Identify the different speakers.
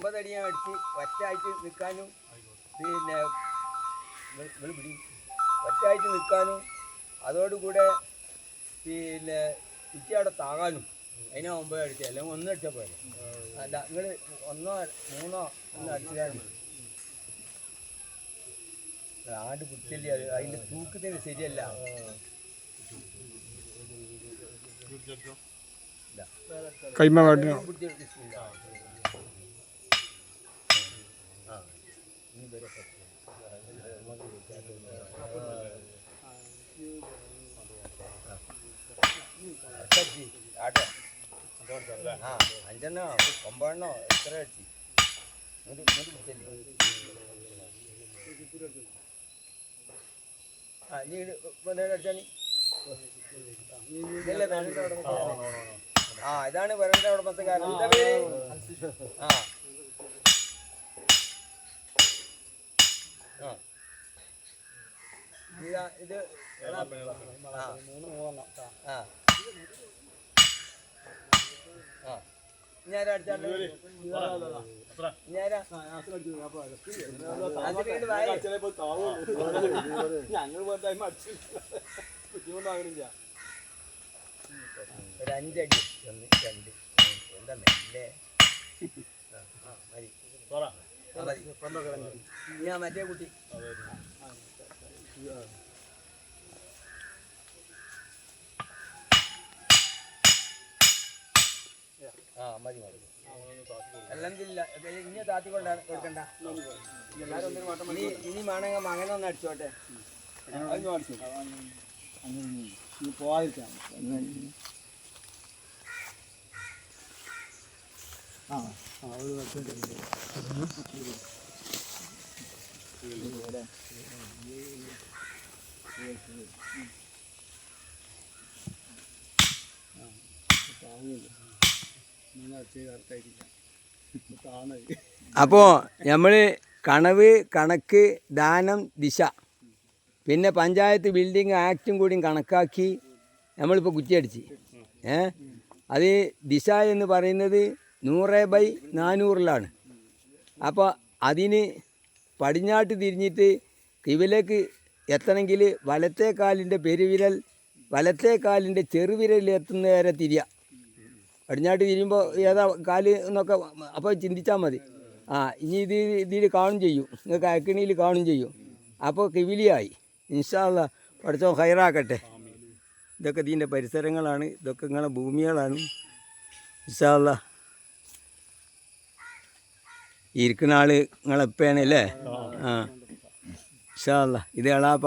Speaker 1: 9 അടി ഞാൻ അടിച്ച് ഒറ്റയായിട്ട് നിൽക്കാനും പിന്നെ ഒറ്റയായിട്ട് നിൽക്കാനും അതോടുകൂടെ പിന്നെ കുറ്റി അവിടെ താകാനും അതിനാ 9 അടിച്ചത്. അല്ലെങ്കിൽ 1 അടിച്ചാൽ പോലെ അല്ല നിങ്ങൾ 1 3 ഒന്ന് അടിച്ചാൽ ആണ്ട് കുത്തില്ല. അതിൻ്റെ തൂക്കത്തിന് ശരിയല്ല.
Speaker 2: കൈമ കാട്ടിനോ
Speaker 1: ആട്ടോ 5 9 എത്ര അടിച്ച് നീ അടിച്ചാ ഇതാണ് വരണ്ട ഉടമസ്ഥക്കാരൻ. എന്താ പേര്? ഇത് ഞാനാ അടിച്ചാണ്ട് ഞാനാ ഒരു 5 അടി 1 2 എന്താ മെല്ലെ ഞാൻ മറ്റേ കുട്ടി മതി മതി അല്ലെങ്കില്ല ഇനി താത്തിക്കൊണ്ട കൊടുക്കണ്ട. ഇനി വേണമെങ്കിൽ മകനൊന്ന് അടിച്ചോട്ടെ.
Speaker 3: പോവാതിരിക്കാം.
Speaker 1: അപ്പോൾ നമ്മൾ കണവ് കണക്ക് ദാനം ദിശ പിന്നെ പഞ്ചായത്ത് ബിൽഡിംഗ് ആക്റ്റും കൂടി കണക്കാക്കി നമ്മളിപ്പോൾ കുറ്റിയടിച്ച് അത് ദിശ എന്ന് പറയുന്നത് 100/400 അപ്പോൾ അതിന് പടിഞ്ഞാട്ട് തിരിഞ്ഞിട്ട് കിവിലേക്ക് എത്തണമെങ്കിൽ വലത്തെ കാലിൻ്റെ പെരുവിരൽ വലത്തെ കാലിൻ്റെ ചെറുവിരൽ എത്തുന്ന വരെ തിരിയുക. പടിഞ്ഞാട്ട് തിരിയുമ്പോൾ ഏതാ കാല് എന്നൊക്കെ അപ്പോൾ ചിന്തിച്ചാൽ മതി. ഇനി ഇതിൽ കാണും ചെയ്യും, നിങ്ങൾക്ക് അയക്കണിയിൽ കാണും ചെയ്യും. അപ്പോൾ കിവിലിയായി. ഇൻഷാ അല്ലാ പഠിച്ചോ ഹൈറാക്കട്ടെ. ഇതൊക്കെ ഇതിൻ്റെ പരിസരങ്ങളാണ്, ഇതൊക്കെ നിങ്ങളെ ഭൂമികളാണ്. ഇൻഷാ അല്ലാ ഇരിക്കുന്ന ആൾ നിങ്ങളെപ്പയാണ് അല്ലേ? ഇൻഷാ അല്ലാ ഇത് എളാപ്പ.